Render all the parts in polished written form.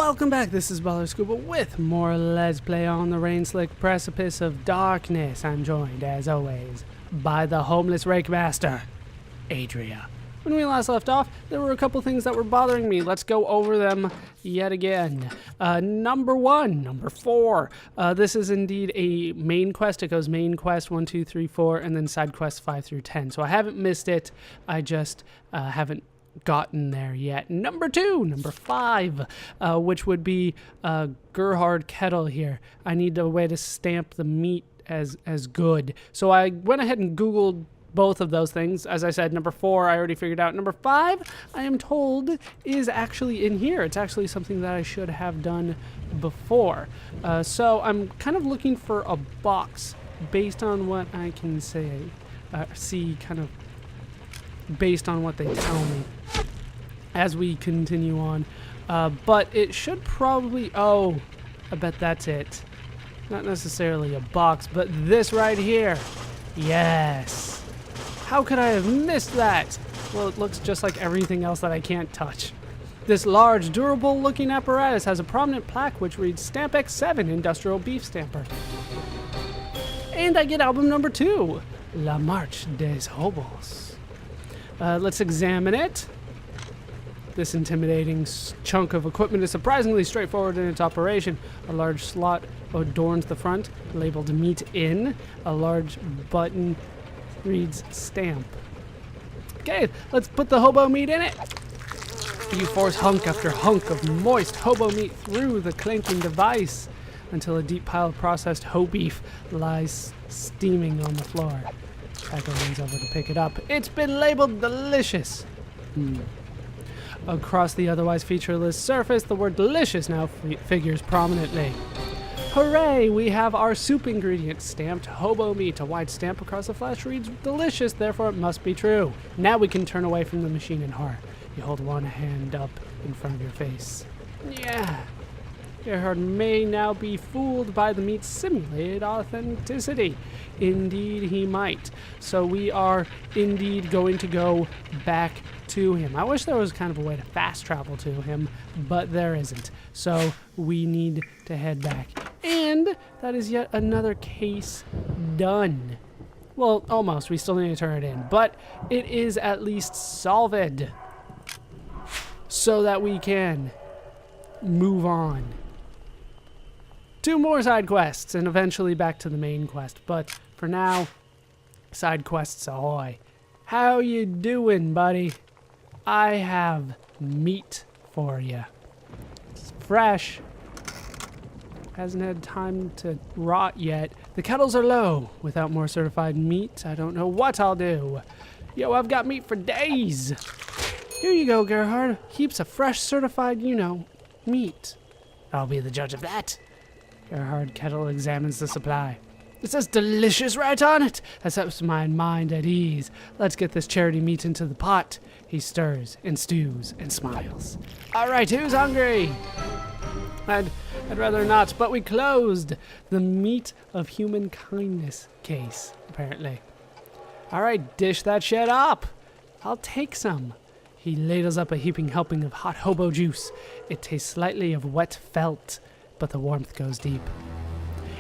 Welcome back, this is Baller Scuba with more Let's Play on the rain-slick precipice of darkness. I'm joined, as always, by the homeless rake master, Adria. When we last left off, there were a couple things that were bothering me. Let's go over them yet again. Number 4. This is indeed a main quest. It goes main quest 1, 2, 3, 4, and then side quests 5 through 10. So I haven't missed it. I just haven't gotten there yet. Number 5, which would be Gerhard kettle here. I need a way to stamp the meat as good. So I went ahead and Googled both of those things. As I said, number 4 I already figured out. Number 5, I am told, is actually in here. It's actually something that I should have done before. So I'm kind of looking for a box based on what I can see kind of based on what they tell me as we continue on. But it should probably, I bet that's it. Not necessarily a box, but this right here. Yes. How could I have missed that? Well, it looks just like everything else that I can't touch. This large, durable-looking apparatus has a prominent plaque which reads Stamp X7 Industrial Beef Stamper. And I get album number 2, La Marche des Hobos. Let's examine it. This intimidating chunk of equipment is surprisingly straightforward in its operation. A large slot adorns the front, labeled Meat In. A large button reads Stamp. Okay, let's put the hobo meat in it. You force hunk after hunk of moist hobo meat through the clanking device until a deep pile of processed hoe beef lies steaming on the floor. Packer leans over to pick it up. It's been labeled delicious. Across the otherwise featureless surface, the word delicious now figures prominently. Hooray! We have our soup ingredient, stamped hobo meat. A wide stamp across the flash reads delicious, therefore it must be true. Now we can turn away from the machine in horror. You hold one hand up in front of your face. Yeah. Gerhard may now be fooled by the meat's simulated authenticity. Indeed, he might. So we are indeed going to go back to him. I wish there was kind of a way to fast travel to him, but there isn't. So we need to head back. And that is yet another case done. Well, almost. We still need to turn it in, but it is at least solved so that we can move on. 2 more side quests and eventually back to the main quest. But for now, side quests ahoy. How you doing, buddy? I have meat for you. It's fresh. Hasn't had time to rot yet. The kettles are low. Without more certified meat, I don't know what I'll do. Yo, I've got meat for days. Here you go, Gerhard. Heaps of fresh certified, meat. I'll be the judge of that. Gerhard Kettle examines the supply. It says delicious right on it. That sets my mind at ease. Let's get this charity meat into the pot. He stirs and stews and smiles. All right, who's hungry? I'd rather not, but we closed the meat of human kindness case, apparently. All right, dish that shit up. I'll take some. He ladles up a heaping helping of hot hobo juice. It tastes slightly of wet felt, but the warmth goes deep.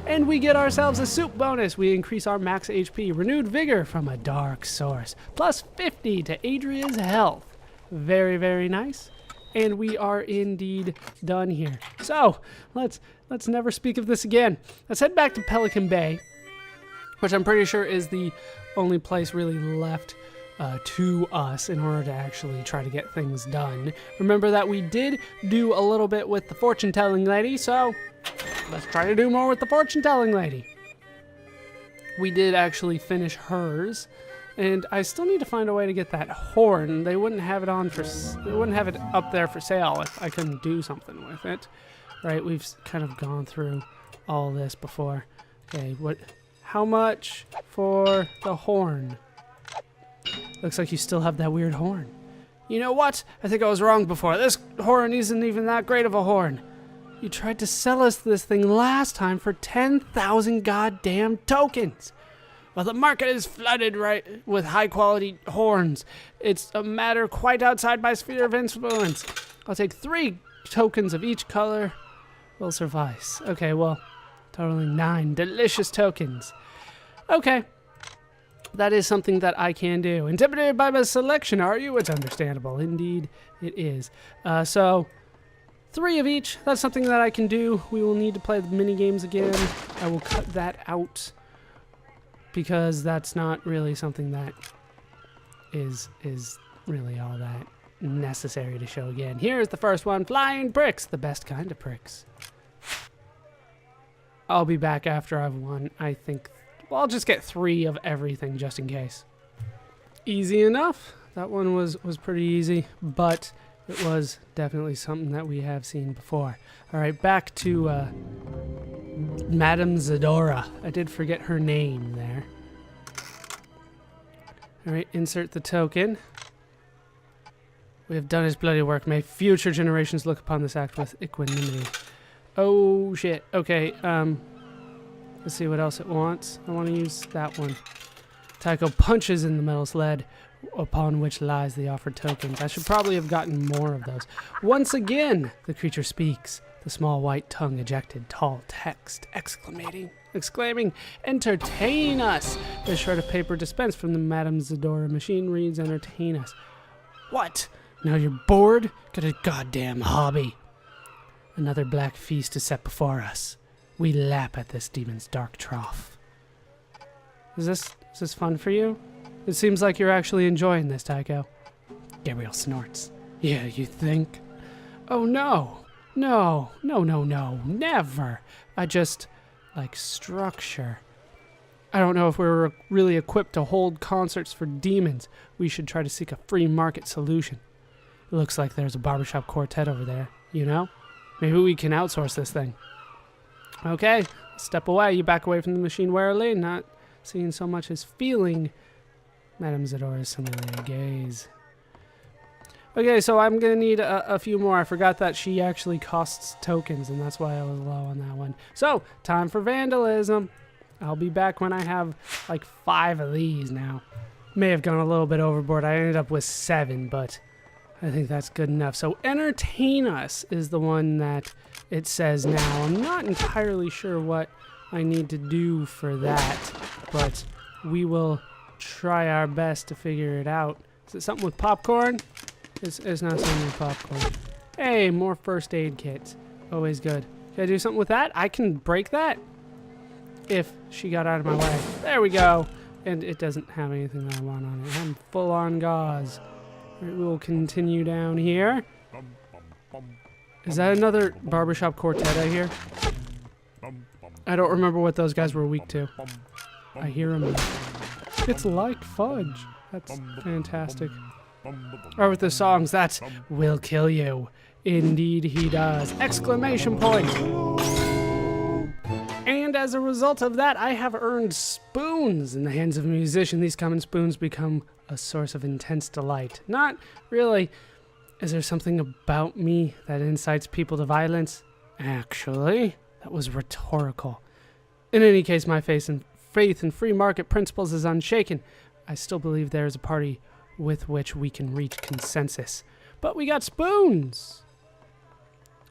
And we get ourselves a soup bonus. We increase our max HP, renewed vigor from a dark source, plus 50 to Adria's health. Very, very nice. And we are indeed done here. So let's never speak of this again. Let's head back to Pelican Bay, which I'm pretty sure is the only place really left to us in order to actually try to get things done. Remember that we did do a little bit with the fortune-telling lady, so let's try to do more with the fortune-telling lady. We did actually finish hers, and I still need to find a way to get that horn. They wouldn't have it up there for sale if I couldn't do something with it. Right, we've kind of gone through all this before. Okay, how much for the horn? Looks like you still have that weird horn. You know what? I think I was wrong before. This horn isn't even that great of a horn. You tried to sell us this thing last time for 10,000 goddamn tokens. Well, the market is flooded with high-quality horns. It's a matter quite outside my sphere of influence. I'll take 3 tokens of each color will suffice. Okay, well, totaling 9 delicious tokens. Okay. That is something that I can do. Intimidated by my selection, are you? It's understandable. Indeed, it is. So, 3 of each. That's something that I can do. We will need to play the mini games again. I will cut that out because that's not really something that is really all that necessary to show again. Here's the first one. Flying bricks. The best kind of bricks. I'll be back after I've won, I think. Well, I'll just get 3 of everything just in case. Easy enough. That one was pretty easy, but it was definitely something that we have seen before. All right, back to Madame Zadora. I did forget her name there. All right, insert the token. We have done his bloody work. May future generations look upon this act with equanimity. Oh, shit. Okay, let's see what else it wants. I want to use that one. Tycho punches in the metal sled upon which lies the offered tokens. I should probably have gotten more of those. Once again, the creature speaks. The small white tongue ejected tall text, exclaiming, entertain us! The shred of paper dispensed from the Madame Zodora machine reads, entertain us. What? Now you're bored? Got a goddamn hobby. Another black feast is set before us. We lap at this demon's dark trough. Is this fun for you? It seems like you're actually enjoying this, Tycho. Gabriel snorts. Yeah, you think? Oh no. No, never. I just like structure. I don't know if we're really equipped to hold concerts for demons. We should try to seek a free market solution. It looks like there's a barbershop quartet over there, you know? Maybe we can outsource this thing. Okay, step away. You back away from the machine warily, not seeing so much as feeling Madame Zadora's familiar gaze. Okay, so I'm going to need a few more. I forgot that she actually costs tokens, and that's why I was low on that one. So, time for vandalism. I'll be back when I have like 5 of these now. May have gone a little bit overboard. I ended up with 7, but I think that's good enough. So, entertain us is the one that it says now. I'm not entirely sure what I need to do for that, but we will try our best to figure it out. Is it something with popcorn? It's not something with popcorn. Hey, more first aid kits. Always good. Can I do something with that? I can break that? If she got out of my way. There we go. And it doesn't have anything that I want on it. I'm full on gauze. Right, we will continue down here. Is that another barbershop quartet I hear? I don't remember what those guys were weak to. I hear them. It's like fudge. That's fantastic. Or with the songs, that's will kill you. Indeed he does. Exclamation point. And as a result of that, I have earned spoons in the hands of a musician. These common spoons become a source of intense delight. Not really. Is there something about me that incites people to violence? Actually, that was rhetorical. In any case, my faith in free market principles is unshaken. I still believe there is a party with which we can reach consensus. But we got spoons!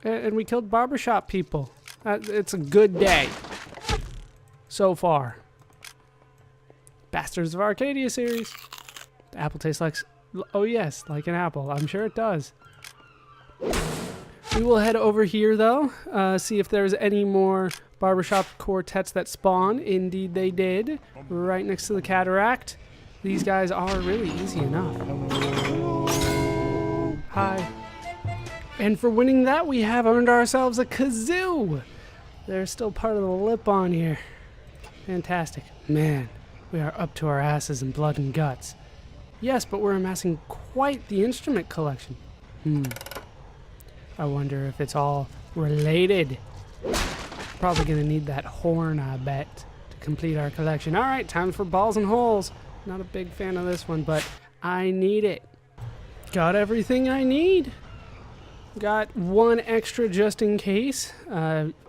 And we killed barbershop people. It's a good day. So far. Bastards of Arcadia series. The apple tastes like... Oh yes, like an apple. I'm sure it does. We will head over here though. See if there's any more barbershop quartets that spawn. Indeed they did. Right next to the cataract. These guys are really easy enough. Hi. And for winning that, we have earned ourselves a kazoo. There's still part of the lip on here. Fantastic. Man, we are up to our asses in blood and guts. Yes, but we're amassing quite the instrument collection. I wonder if it's all related. Probably gonna need that horn, I bet, to complete our collection. All right, time for balls and holes. Not a big fan of this one, but I need it. Got everything I need. Got one extra just in case.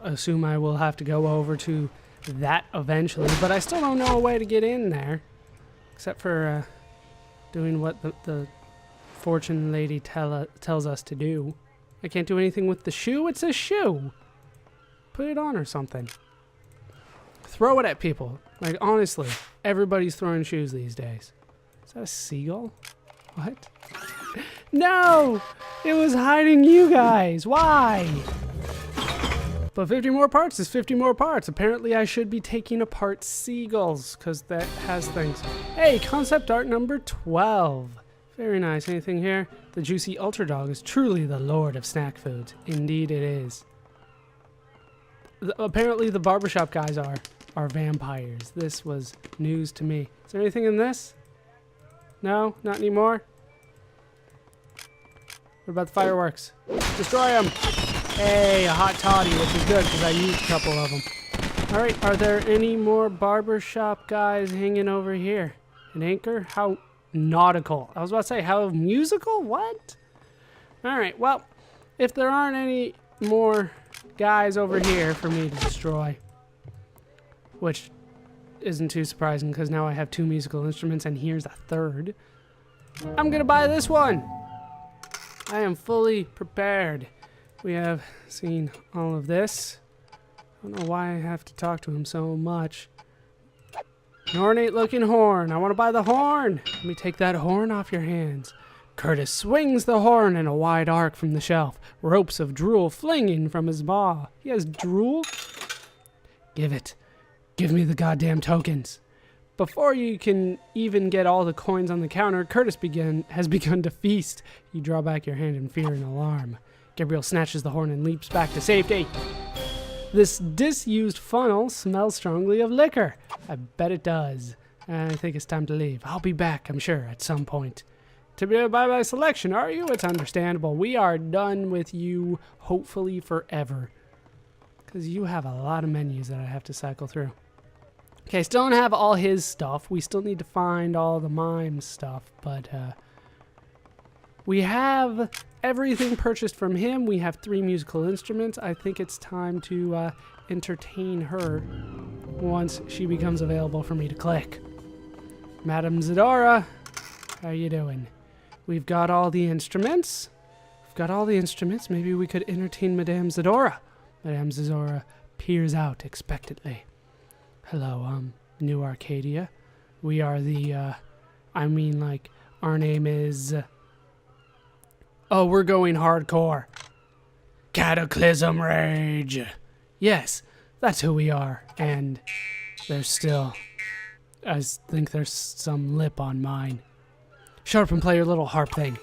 Assume I will have to go over to that eventually, but I still don't know a way to get in there. Except for doing what the fortune lady tells us to do. I can't do anything with the shoe. It's a shoe. Put it on or something. Throw it at people. Like, honestly, everybody's throwing shoes these days. Is that a seagull? What? No! It was hiding you guys. Why? But 50 more parts is 50 more parts. Apparently, I should be taking apart seagulls because that has things. Hey, concept art number 12. Very nice. Anything here? The juicy ultra dog is truly the lord of snack foods. Indeed it is. Apparently the barbershop guys are vampires. This was news to me. Is there anything in this? No? Not anymore? What about the fireworks? Destroy them! Hey, a hot toddy, which is good because I used a couple of them. Alright, are there any more barbershop guys hanging over here? An anchor? How nautical. I was about to say, how musical? What? Alright, well, if there aren't any more guys over here for me to destroy, which isn't too surprising because now I have 2 musical instruments and here's a 3rd, I'm gonna buy this one. I am fully prepared. We have seen all of this. I don't know why I have to talk to him so much. An ornate looking horn. I want to buy the horn. Let me take that horn off your hands. Curtis swings the horn in a wide arc from the shelf, ropes of drool flinging from his maw. He has drool? Give it. Give me the goddamn tokens. Before you can even get all the coins on the counter, Curtis has begun to feast. You draw back your hand in fear and alarm. Gabriel snatches the horn and leaps back to safety. This disused funnel smells strongly of liquor. I bet it does. I think it's time to leave. I'll be back, I'm sure, at some point. To be a bye-bye selection, are you? It's understandable. We are done with you, hopefully forever. Because you have a lot of menus that I have to cycle through. Okay, still don't have all his stuff. We still need to find all the mime stuff, but we have everything purchased from him. We have 3 musical instruments. I think it's time to entertain her once she becomes available for me to click. Madam Zodora, how you doing? We've got all the instruments. We've got all the instruments. Maybe we could entertain Madame Zadora. Madame Zadora peers out expectantly. Hello, New Arcadia. We are the, our name is... Oh, we're going hardcore. Cataclysm Rage. Yes, that's who we are. And there's still... I think there's some lip on mine. Shut up and play your little harp thing.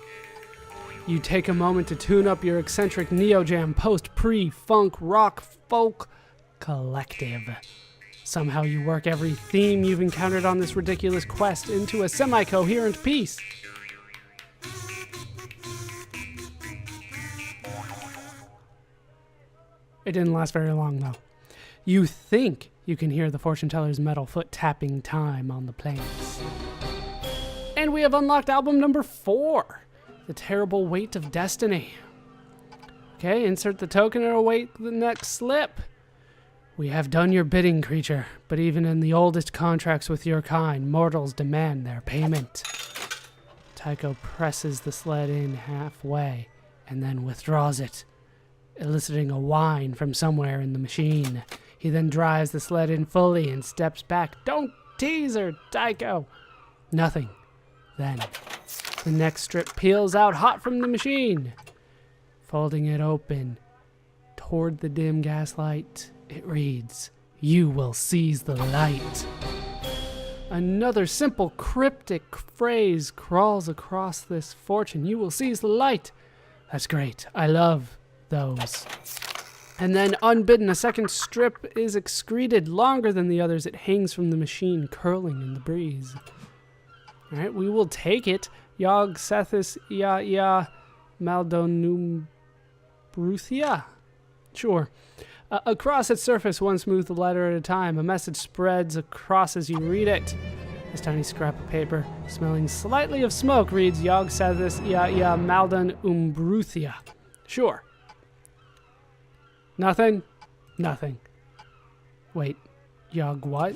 You take a moment to tune up your eccentric neo-jam post-pre-funk rock folk collective. Somehow you work every theme you've encountered on this ridiculous quest into a semi-coherent piece. It didn't last very long, though. You think you can hear the fortune teller's metal foot tapping time on the planes. And we have unlocked album number 4, The Terrible Weight of Destiny. Okay, insert the token and await the next slip. We have done your bidding, creature, but even in the oldest contracts with your kind, mortals demand their payment. Tycho presses the sled in halfway and then withdraws it, eliciting a whine from somewhere in the machine. He then drives the sled in fully and steps back. Don't tease her, Tycho! Nothing. Then, the next strip peels out hot from the machine. Folding it open toward the dim gaslight, it reads, "You will seize the light." Another simple cryptic phrase crawls across this fortune. You will seize the light. That's great. I love those. And then, unbidden, a second strip is excreted. Longer than the others, it hangs from the machine, curling in the breeze. All right, we will take it. Yog Sethis ya Maldonum Bruthia. Sure. Across its surface, one smooth letter at a time, a message spreads across as you read it. This tiny scrap of paper, smelling slightly of smoke, reads Yog Sethis ya Maldon Umbruthia. Sure. Nothing? Nothing. Wait, Yog what?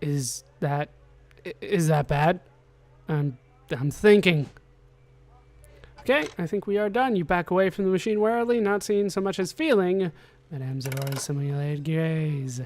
Is that bad? I'm thinking. Okay, I think we are done. You back away from the machine warily, not seeing so much as feeling Madame Zadora's simulated gaze.